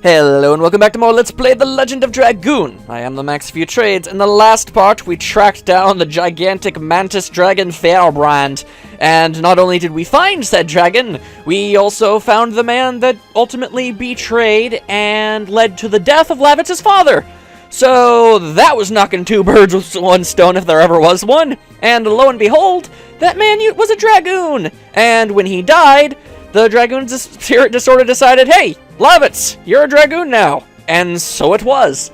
Hello and welcome back to more Let's Play The Legend of Dragoon. I am the Max Few Trades. In the last part, we tracked down the gigantic mantis dragon Firebrand. And not only did we find said dragon, we also found the man that ultimately betrayed and led to the death of Lavitz's father. So that was knocking two birds with one stone if there ever was one. And lo and behold, that man was a Dragoon. And when he died, the Dragoon's spirit just sort of decided, hey, Lavitz, you're a Dragoon now. And so it was.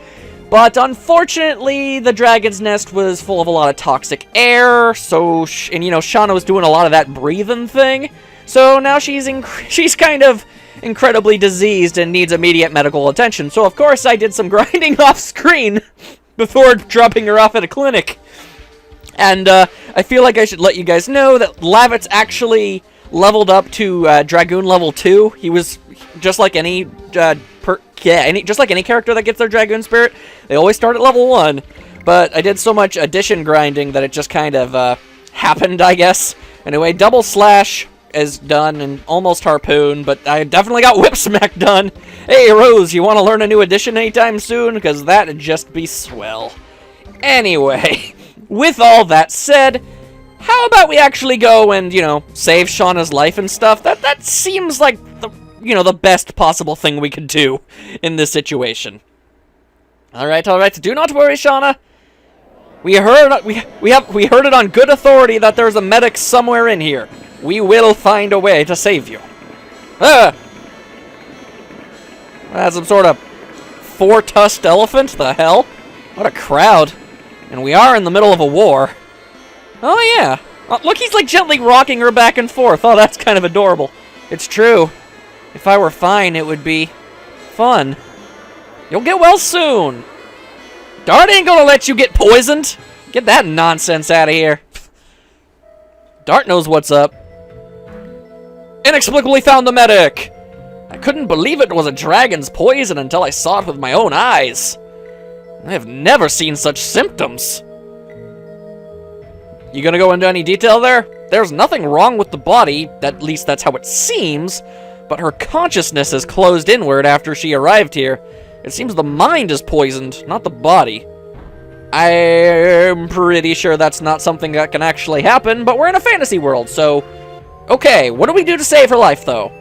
But unfortunately, the dragon's nest was full of a lot of toxic air, so, Shauna was doing a lot of that breathing thing. So now she's kind of incredibly diseased and needs immediate medical attention. So of course I did some grinding off screen before dropping her off at a clinic. And I feel like I should let you guys know that Lavitz actually leveled up to Dragoon level 2. He was just like any character that gets their Dragoon spirit. They always start at level 1, but I did so much addition grinding that it just kind of happened, I guess. Anyway, double slash is done and almost harpoon, but I definitely got whip smack done. Hey Rose, you want to learn a new addition anytime soon? Because that'd just be swell. Anyway, with all that said, how about we actually go and, save Shauna's life and stuff? That seems like the best possible thing we could do in this situation. Alright, do not worry, Shauna. We heard it on good authority that there's a medic somewhere in here. We will find a way to save you. That's some sort of four-tusked elephant? The hell? What a crowd. And we are in the middle of a war. Oh, yeah. Look, he's like gently rocking her back and forth. Oh, that's kind of adorable. It's true. If I were fine, it would be fun. You'll get well soon. Dart ain't gonna let you get poisoned. Get that nonsense out of here. Dart knows what's up. Inexplicably found the medic. I couldn't believe it was a dragon's poison until I saw it with my own eyes. I have never seen such symptoms. You gonna go into any detail there? There's nothing wrong with the body, at least that's how it seems, but her consciousness is closed inward after she arrived here. It seems the mind is poisoned, not the body. I'm pretty sure that's not something that can actually happen, but we're in a fantasy world, so... Okay, what do we do to save her life, though?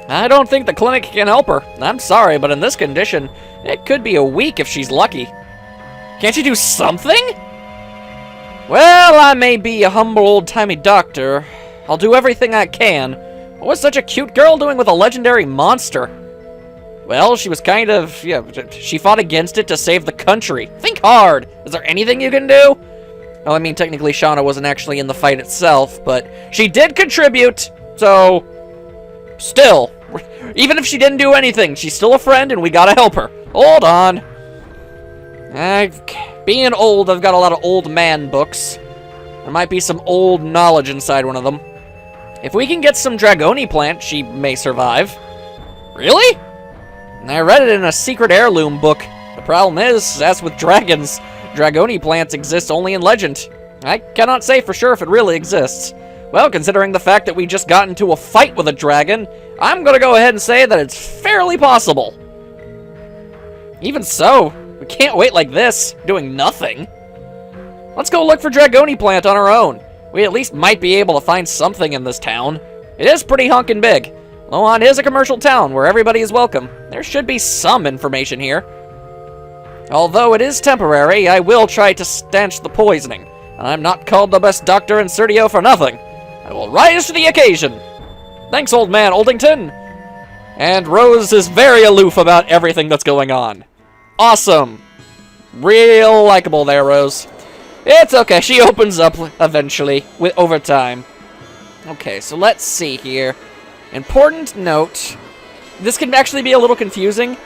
I don't think the clinic can help her. I'm sorry, but in this condition, it could be a week if she's lucky. Can't you do something? Well, I may be a humble old-timey doctor. I'll do everything I can. What was such a cute girl doing with a legendary monster? Well, she was kind of, she fought against it to save the country. Think hard. Is there anything you can do? Well, I mean, technically Shauna wasn't actually in the fight itself, but she did contribute, so... Still, even if she didn't do anything, she's still a friend and we gotta help her. Hold on. Being old, I've got a lot of old man books. There might be some old knowledge inside one of them. If we can get some Dragoni plant, she may survive. Really? I read it in a secret heirloom book. The problem is, as with dragons, Dragoni plants exist only in legend. I cannot say for sure if it really exists. Well, considering the fact that we just got into a fight with a dragon, I'm gonna go ahead and say that it's fairly possible. Even so, we can't wait like this, doing nothing. Let's go look for Dragoni plant on our own. We at least might be able to find something in this town. It is pretty hunkin' big. Lohan is a commercial town where everybody is welcome. There should be some information here. Although it is temporary, I will try to stanch the poisoning. I'm not called the best doctor in Serdio for nothing. I will rise to the occasion. Thanks, old man Oldington. And Rose is very aloof about everything that's going on. Awesome. Real likable there, Rose. It's okay. She opens up eventually, over time. Okay, so let's see here. Important note. This can actually be a little confusing.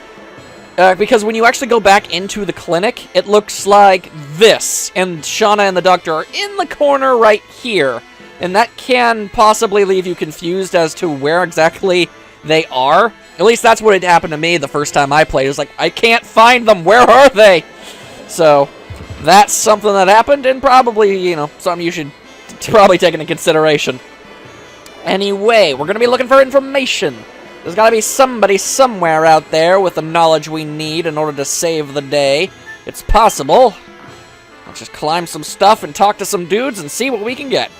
Because when you actually go back into the clinic, it looks like this. And Shauna and the doctor are in the corner right here. And that can possibly leave you confused as to where exactly they are. At least that's what had happened to me the first time I played. It was like, I can't find them. Where are they? So, that's something that happened and probably, something you should probably take into consideration. Anyway, we're going to be looking for information. There's gotta be somebody somewhere out there with the knowledge we need in order to save the day. It's possible. Let's just climb some stuff and talk to some dudes and see what we can get.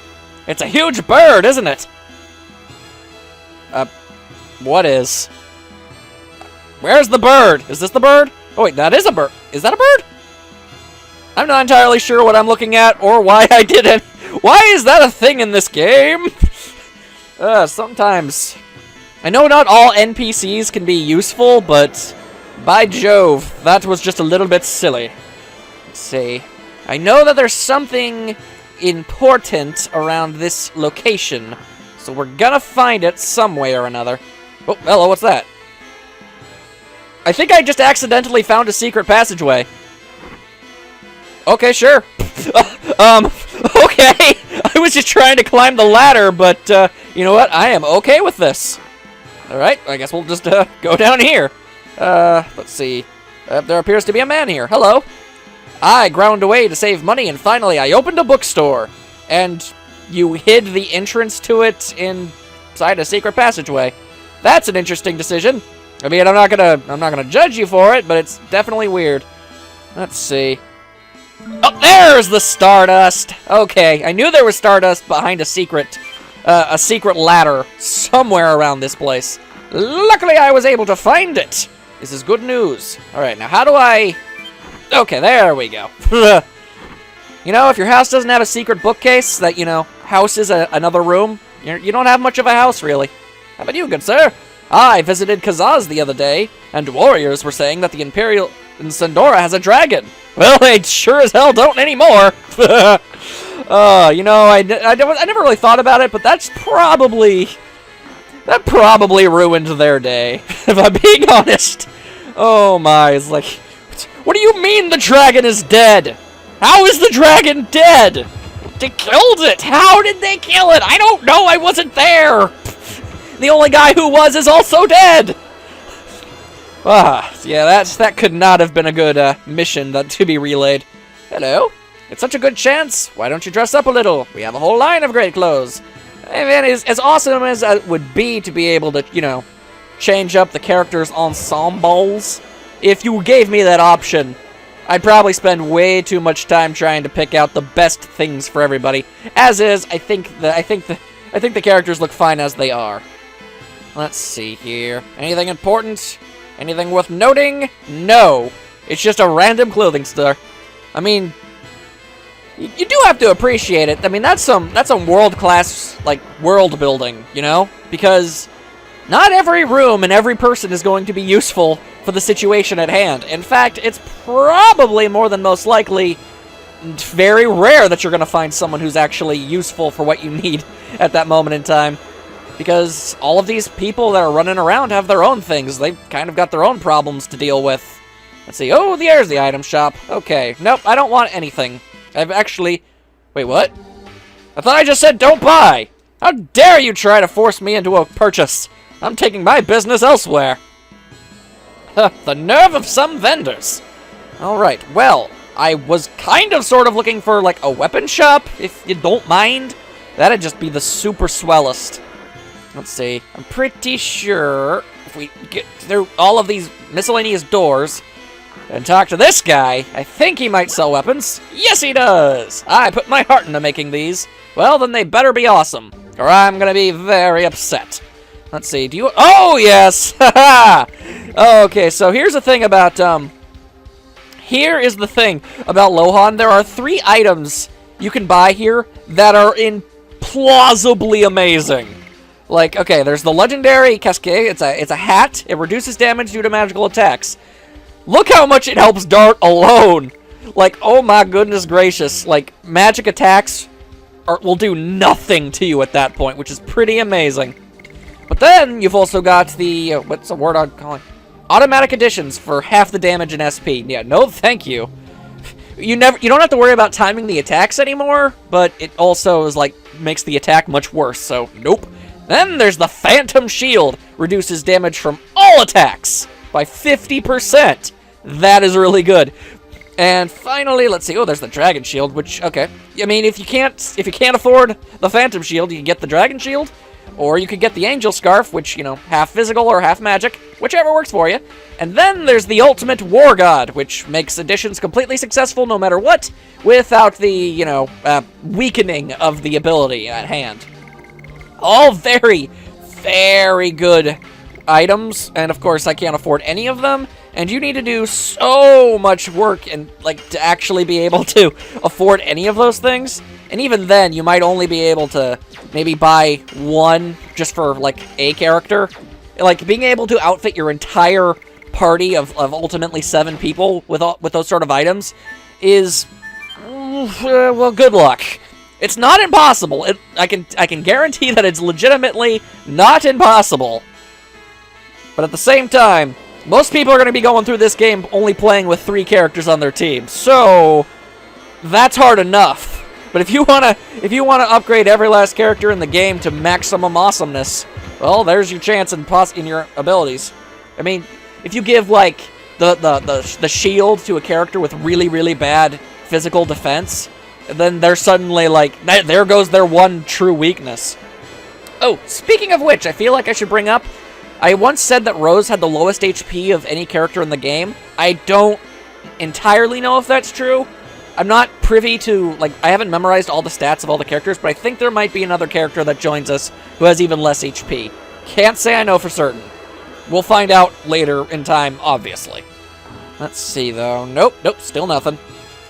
It's a huge bird, isn't it? What is? Where's the bird? Is this the bird? Oh wait, that is a bird. Is that a bird? I'm not entirely sure what I'm looking at or why I did it. Why is that a thing in this game? Sometimes. I know not all NPCs can be useful, but by Jove, that was just a little bit silly. Let's see. I know that there's something important around this location, so we're gonna find it some way or another. Oh, hello, what's that? I think I just accidentally found a secret passageway. Okay, sure. Okay. I was just trying to climb the ladder, but, you know what? I am okay with this. Alright, I guess we'll just, go down here. Let's see. There appears to be a man here. Hello. I ground away to save money, and finally I opened a bookstore. And you hid the entrance to it inside a secret passageway. That's an interesting decision. I mean, I'm not gonna judge you for it, but it's definitely weird. Let's see. Oh, there's the Stardust! Okay, I knew there was Stardust behind a secret ladder somewhere around this place. Luckily, I was able to find it! This is good news. Alright, now how do I... Okay, there we go. You know, if your house doesn't have a secret bookcase that, you know, houses another room, you don't have much of a house, really. How about you, good sir? I visited Kazaz the other day, and warriors were saying that the Imperial in Sandora has a dragon. Well, they sure as hell don't anymore. You know, I never really thought about it, but that probably ruined their day, if I'm being honest. Oh my, it's like, what do you mean the dragon is dead? How is the dragon dead? They killed it. How did they kill it? I don't know. I wasn't there. The only guy who was is also dead. Yeah, that could not have been a good mission to be relayed. Hello? It's such a good chance. Why don't you dress up a little? We have a whole line of great clothes. I mean, as awesome as it would be to be able to, you know, change up the characters' ensembles, if you gave me that option, I'd probably spend way too much time trying to pick out the best things for everybody. As is, I think the characters look fine as they are. Let's see here. Anything important? Anything worth noting? No. It's just a random clothing store. I mean, you do have to appreciate it. I mean, that's some world-class, like, world building, you know? Because not every room and every person is going to be useful for the situation at hand. In fact, it's probably more than most likely very rare that you're going to find someone who's actually useful for what you need at that moment in time. Because all of these people that are running around have their own things. They've kind of got their own problems to deal with. Let's see. Oh, there's the item shop. Okay. Nope, I don't want anything. I've actually... Wait, what? I thought I just said don't buy! How dare you try to force me into a purchase? I'm taking my business elsewhere. The nerve of some vendors. Alright, well, I was kind of sort of looking for, like, a weapon shop, if you don't mind. That'd just be the super swellest. Let's see. I'm pretty sure if we get through all of these miscellaneous doors and talk to this guy, I think he might sell weapons. Yes, he does! I put my heart into making these. Well, then they better be awesome, or I'm gonna be very upset. Let's see, do you... Oh, yes! Haha! Okay, so here's the thing about, Here is the thing about Lohan. There are 3 items you can buy here that are implausibly amazing. Like, okay, there's the legendary casquet. It's a hat. It reduces damage due to magical attacks. Look how much it helps Dart alone. Like, oh my goodness gracious. Like, magic attacks will do nothing to you at that point, which is pretty amazing. But then you've also got the what's the word I'm calling? Automatic additions for half the damage in SP. Yeah, no, thank you. You don't have to worry about timing the attacks anymore, but it also is like makes the attack much worse. So nope. Then there's the Phantom Shield, reduces damage from all attacks by 50%. That is really good. And finally, let's see. Oh, there's the Dragon Shield, which okay. I mean, if you can't afford the Phantom Shield, you can get the Dragon Shield. Or you could get the Angel Scarf, which, you know, half physical or half magic, whichever works for you. And then there's the Ultimate War God, which makes additions completely successful no matter what, without the, you know, weakening of the ability at hand. All very, very good items, and of course I can't afford any of them, and you need to do so much work and, like, to actually be able to afford any of those things. And even then, you might only be able to maybe buy one just for, like, a character. Like, being able to outfit your entire party of ultimately 7 people with those sort of items is, well, good luck. It's not impossible. I can guarantee that it's legitimately not impossible. But at the same time, most people are going to be going through this game only playing with 3 characters on their team. So that's hard enough. But if you wanna upgrade every last character in the game to maximum awesomeness, well, there's your chance in your abilities. I mean, if you give like the shield to a character with really, really bad physical defense, then they're suddenly like, there goes their one true weakness. Oh, speaking of which, I feel like I should bring up, I once said that Rose had the lowest HP of any character in the game. I don't entirely know if that's true. I'm not privy to, like, I haven't memorized all the stats of all the characters, but I think there might be another character that joins us who has even less HP. Can't say I know for certain. We'll find out later in time, obviously. Let's see, though. Nope, still nothing.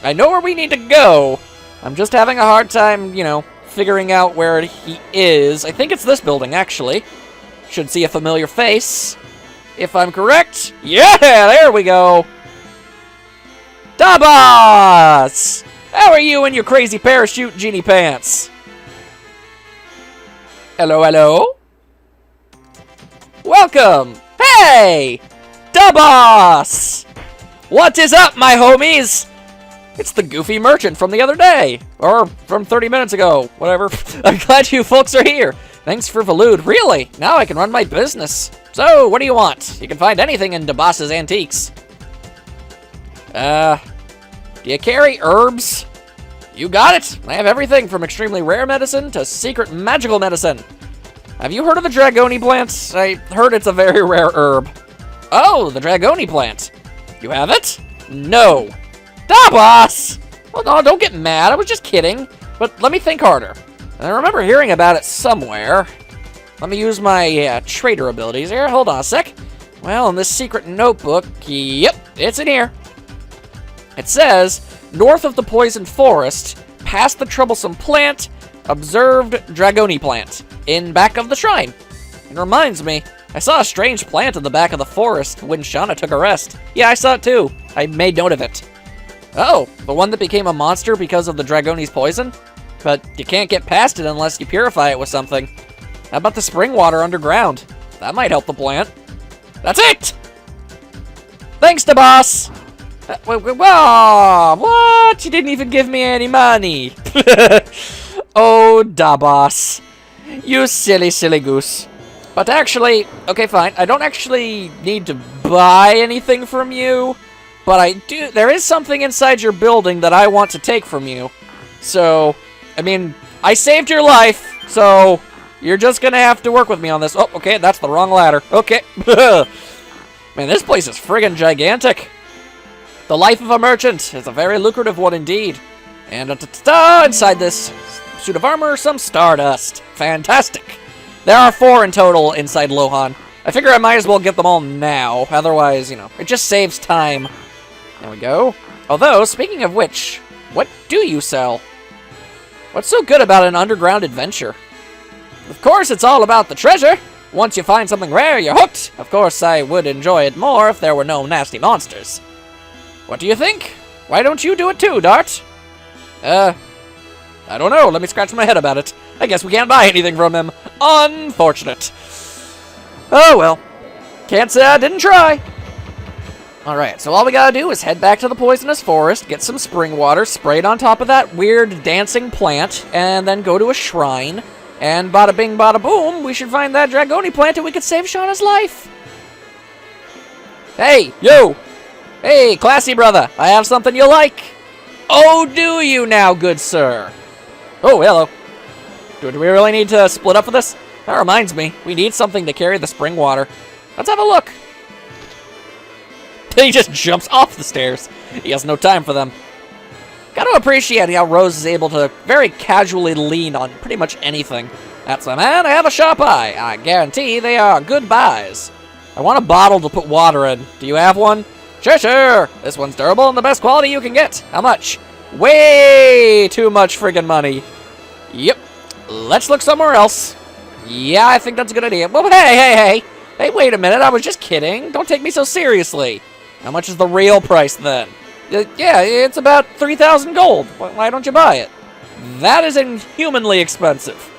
I know where we need to go. I'm just having a hard time, you know, figuring out where he is. I think it's this building, actually. Should see a familiar face. If I'm correct. Yeah, there we go. Dabas! How are you in your crazy parachute genie pants? Hello, hello? Welcome! Hey! Dabas! What is up, my homies? It's the goofy merchant from the other day. Or from 30 minutes ago. Whatever. I'm glad you folks are here. Thanks for Valud. Really? Now I can run my business. So, what do you want? You can find anything in Dabas's Antiques. Do you carry herbs? You got it! I have everything from extremely rare medicine to secret magical medicine. Have you heard of the Dragoni plant? I heard it's a very rare herb. Oh, the Dragoni plant. You have it? No. Dabas! Well, no, don't get mad. I was just kidding. But let me think harder. I remember hearing about it somewhere. Let me use my trader abilities here. Hold on a sec. Well, in this secret notebook, yep, it's in here. It says, north of the poison forest, past the troublesome plant, observed Dragoni plant, in back of the shrine. It reminds me, I saw a strange plant in the back of the forest when Shauna took a rest. Yeah, I saw it too. I made note of it. Oh, the one that became a monster because of the Dragoni's poison? But you can't get past it unless you purify it with something. How about the spring water underground? That might help the plant. That's it! Thanks, the boss! Whoa, what? You didn't even give me any money. Oh, Dabas. You silly, silly goose. But actually, okay, fine. I don't actually need to buy anything from you. But I do. There is something inside your building that I want to take from you. So, I mean, I saved your life. So, you're just going to have to work with me on this. Oh, okay, that's the wrong ladder. Okay. Man, this place is friggin' gigantic. The life of a merchant is a very lucrative one indeed. And inside this suit of armor, some stardust. Fantastic. There are 4 in total inside Lohan. I figure I might as well get them all now. Otherwise, you know, it just saves time. There we go. Although, speaking of which, what do you sell? What's so good about an underground adventure? Of course, it's all about the treasure. Once you find something rare, you're hooked. Of course, I would enjoy it more if there were no nasty monsters. What do you think? Why don't you do it too, Dart? I don't know. Let me scratch my head about it. I guess we can't buy anything from him. Unfortunate. Oh, well. Can't say I didn't try. Alright, so all we gotta do is head back to the poisonous forest, get some spring water, spray it on top of that weird dancing plant, and then go to a shrine. And bada bing, bada boom, we should find that Dragoni plant and we could save Shauna's life. Hey, you! Hey, classy brother, I have something you like. Oh, do you now, good sir? Oh, hello. Do we really need to split up for this? That reminds me, we need something to carry the spring water. Let's have a look. He just jumps off the stairs. He has no time for them. Gotta appreciate how Rose is able to very casually lean on pretty much anything. That's a man, I have a sharp eye. I guarantee they are good buys. I want a bottle to put water in. Do you have one? Sure, sure. This one's durable and the best quality you can get. How much? Way too much friggin' money. Yep. Let's look somewhere else. Yeah, I think that's a good idea. Well, hey. Hey, wait a minute. I was just kidding. Don't take me so seriously. How much is the real price then? Yeah, it's about 3,000 gold. Why don't you buy it? That is inhumanly expensive.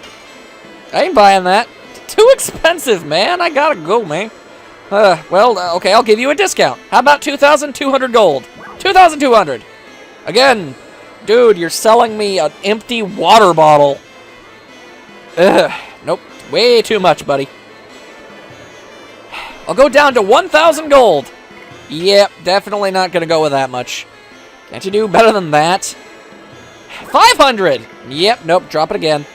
I ain't buying that. Too expensive, man. I gotta go, man. Okay, I'll give you a discount. How about 2,200 gold? 2,200. Again, dude, you're selling me an empty water bottle. Ugh, nope. Way too much, buddy. I'll go down to 1,000 gold. Yep, definitely not gonna go with that much. Can't you do better than that? 500! Yep, nope, drop it again.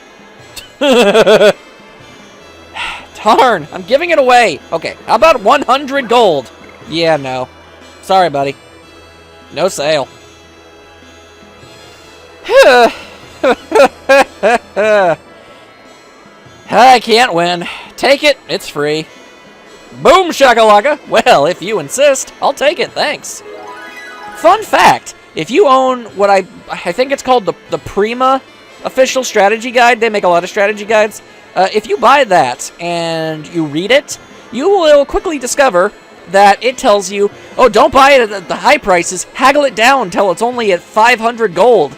Darn, I'm giving it away. Okay, how about 100 gold? Yeah, no. Sorry, buddy. No sale. I can't win. Take it, it's free. Boom shakalaka. Well, if you insist, I'll take it, thanks. Fun fact, if you own what I think it's called the Prima official strategy guide, they make a lot of strategy guides. If you buy that and you read it, you will quickly discover that it tells you, oh, don't buy it at the high prices, haggle it down until it's only at 500 gold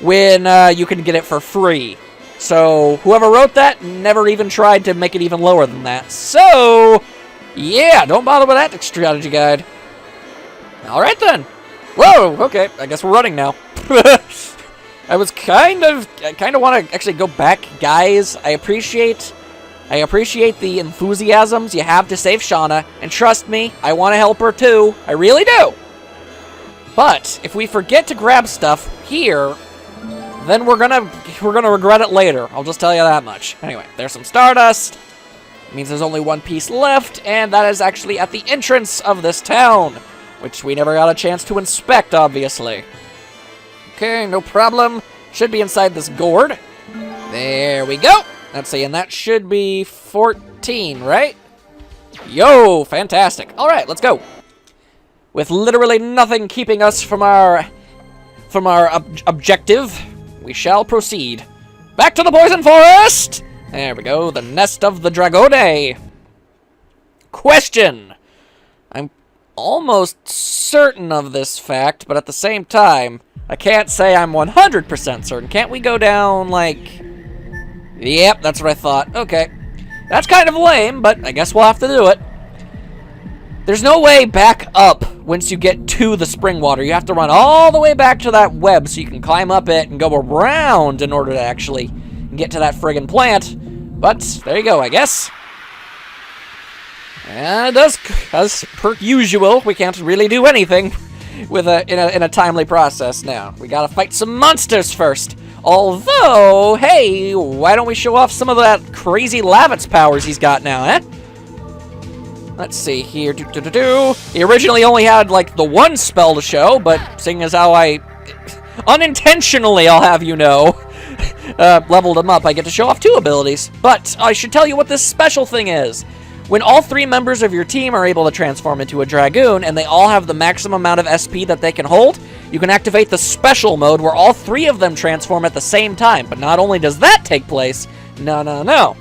when you can get it for free. So whoever wrote that never even tried to make it even lower than that. So yeah, don't bother with that strategy guide. All right then. Whoa, okay, I guess we're running now. I kind of want to actually go back, guys. I appreciate the enthusiasms you have to save Shauna, and trust me, I want to help her too. I really do. But if we forget to grab stuff here, then we're gonna regret it later. I'll just tell you that much. Anyway, there's some stardust. It means there's only one piece left, and that is actually at the entrance of this town, which we never got a chance to inspect, obviously. Okay, no problem. Should be inside this gourd. There we go. Let's see, and that should be 14, right? Yo, fantastic. All right, let's go. With literally nothing keeping us from our objective, we shall proceed. Back to the poison forest! There we go, the nest of the Dragoon. Question. I'm almost certain of this fact, but at the same time, I can't say I'm 100% certain. Can't we go down, like... Yep, that's what I thought. Okay. That's kind of lame, but I guess we'll have to do it. There's no way back up once you get to the spring water. You have to run all the way back to that web so you can climb up it and go around in order to actually get to that friggin' plant. But there you go, I guess. And as per usual, we can't really do anything with in a timely process now. We gotta fight some monsters first. Although, hey, why don't we show off some of that crazy Lavitz powers he's got now, eh? Let's see here. He originally only had, like, the one spell to show, but seeing as how I unintentionally, I'll have you know, leveled him up, I get to show off 2 abilities. But I should tell you what this special thing is. When all 3 members of your team are able to transform into a Dragoon, and they all have the maximum amount of SP that they can hold, you can activate the special mode where all 3 of them transform at the same time. But not only does that take place, no.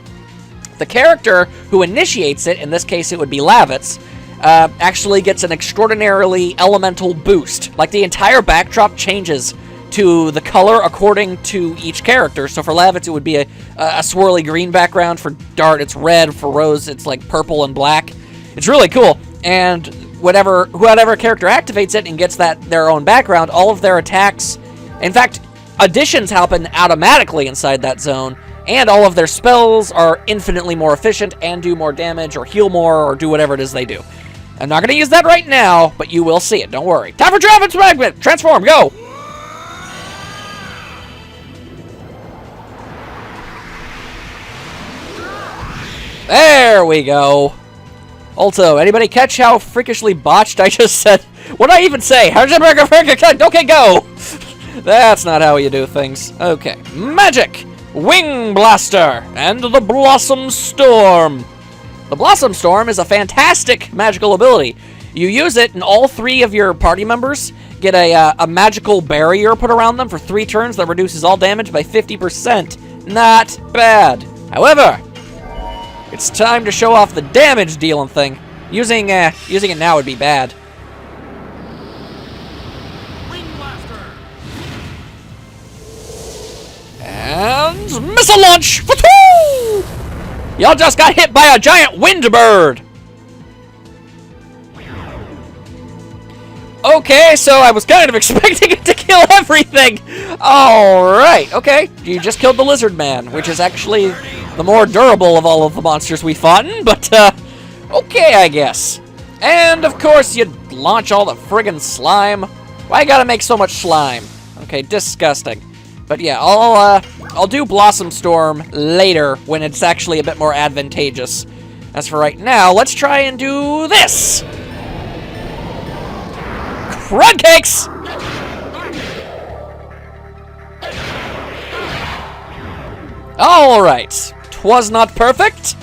The character who initiates it, in this case it would be Lavitz, actually gets an extraordinarily elemental boost. Like, the entire backdrop changes to the color according to each character. So for Lavitz, it would be a swirly green background. For Dart, it's red. For Rose, it's like purple and black. It's really cool. And whoever character activates it and gets their own background, all of their attacks, in fact, additions happen automatically inside that zone, and all of their spells are infinitely more efficient and do more damage or heal more or do whatever it is they do. I'm not going to use that right now, but you will see it. Don't worry. Time for Transform, go! There we go. Also, anybody catch how freakishly botched I just said? What did I even say? Okay, go! That's not how you do things. Okay. Magic! Wing Blaster! And the Blossom Storm! The Blossom Storm is a fantastic magical ability. You use it, and all 3 of your party members get a magical barrier put around them for 3 turns that reduces all damage by 50%. Not bad. However, it's time to show off the damage dealing thing. Using it now would be bad. Wing Blaster. And missile launch! Woo! Y'all just got hit by a giant wind bird. Okay, so I was kind of expecting it to kill everything. Alright, okay. You just killed the lizard man, which is actually the more durable of all of the monsters we fought in, but, okay, I guess. And, of course, you launch all the friggin' slime. Why gotta make so much slime? Okay, disgusting. But yeah, I'll do Blossom Storm later when it's actually a bit more advantageous. As for right now, let's try and do this! Crud cakes! Alright. 'Twas not perfect,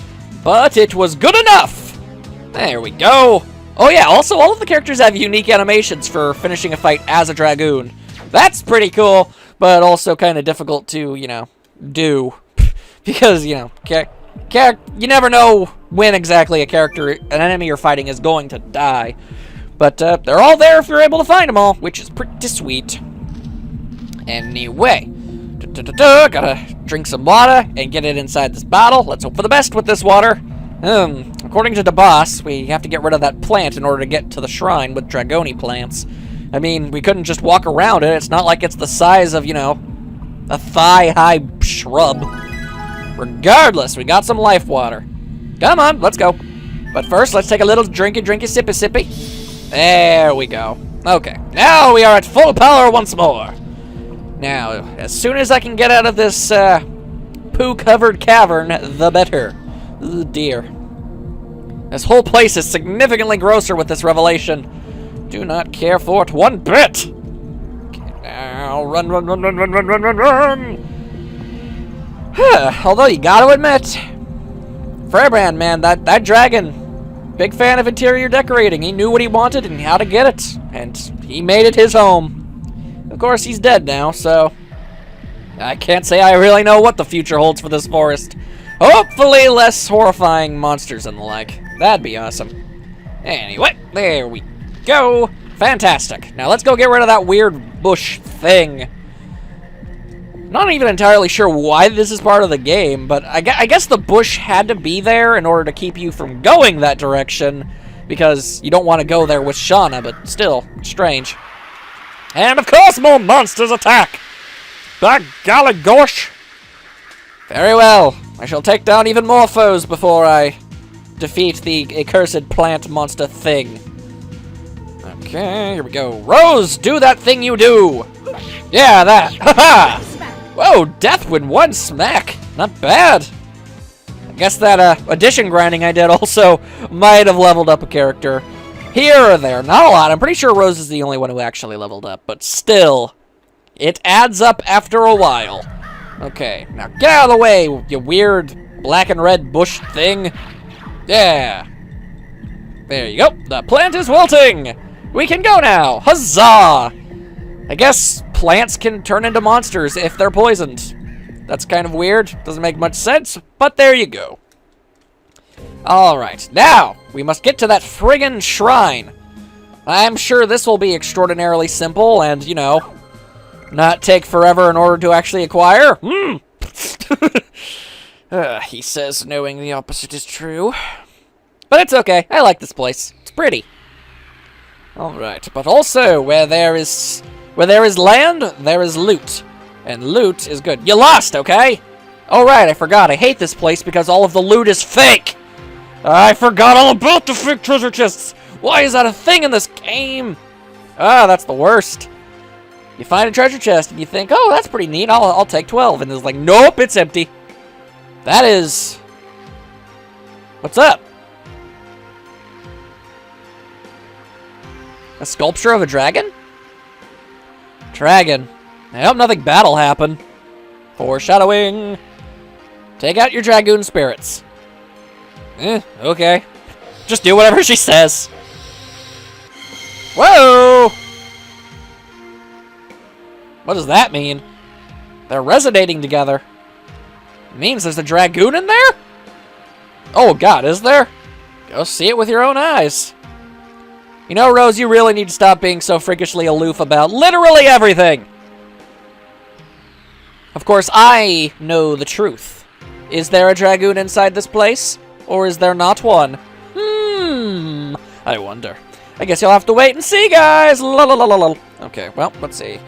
but it was good enough. There we go. Oh yeah, also all of the characters have unique animations for finishing a fight as a Dragoon. That's pretty cool, but also kind of difficult to, you know, do. Because, you know, you never know when exactly an enemy you're fighting is going to die. But they're all there if you're able to find them all, which is pretty sweet. Anyway, gotta drink some water and get it inside this bottle. Let's hope for the best with this water. According to the boss, we have to get rid of that plant in order to get to the shrine with Dragoni plants. I mean, we couldn't just walk around it. It's not like it's the size of, you know, a thigh-high shrub. Regardless, we got some life water. Come on, let's go. But first, let's take a little drinky, sippy, sippy. There we go. Okay, now we are at full power once more. Now, as soon as I can get out of this poo-covered cavern, the better. Oh dear. This whole place is significantly grosser with this revelation. Do not care for it one bit. Okay, now, run. Although you gotta admit, Fairbrand, man, that dragon, big fan of interior decorating. He knew what he wanted and how to get it, and he made it his home. Of course, he's dead now, so I can't say I really know what the future holds for this forest. Hopefully less horrifying monsters and the like. That'd be awesome. Anyway, there we go. Fantastic. Now let's go get rid of that weird bush thing. Not even entirely sure why this is part of the game, but I guess the bush had to be there in order to keep you from going that direction, because you don't want to go there with Shauna, but still, strange. And of course more monsters attack! By golly gosh! Very well. I shall take down even more foes before I defeat the accursed plant monster thing. Okay, here we go. Rose, do that thing you do! Yeah, that! Haha! Whoa, death with one smack! Not bad! I guess that addition grinding I did also might have leveled up a character. Here or there, not a lot. I'm pretty sure Rose is the only one who actually leveled up, but still, it adds up after a while. Okay, now get out of the way, you weird black and red bush thing. Yeah. There you go. The plant is wilting. We can go now. Huzzah! I guess plants can turn into monsters if they're poisoned. That's kind of weird. Doesn't make much sense, but there you go. Alright, now we must get to that friggin' shrine. I'm sure this will be extraordinarily simple and, you know, not take forever in order to actually acquire. He says knowing the opposite is true. But it's okay. I like this place. It's pretty. Alright, but also where there is land, there is loot. And loot is good. You lost, okay? Alright, I forgot. I hate this place because all of the loot is fake. I forgot all about the fake treasure chests. Why is that a thing in this game? Ah, that's the worst. You find a treasure chest and you think, oh, that's pretty neat. I'll take 12. And it's like, nope, it's empty. That is What's up? A sculpture of a dragon? Dragon. I hope nothing bad'll happen. Foreshadowing. Take out your Dragoon spirits. Okay. Just do whatever she says. Whoa! What does that mean? They're resonating together. It means there's a Dragoon in there? Oh god, is there? Go see it with your own eyes. You know, Rose, you really need to stop being so freakishly aloof about literally everything. Of course, I know the truth. Is there a Dragoon inside this place? Or is there not one? I wonder. I guess you'll have to wait and see, guys. Okay, well, let's see.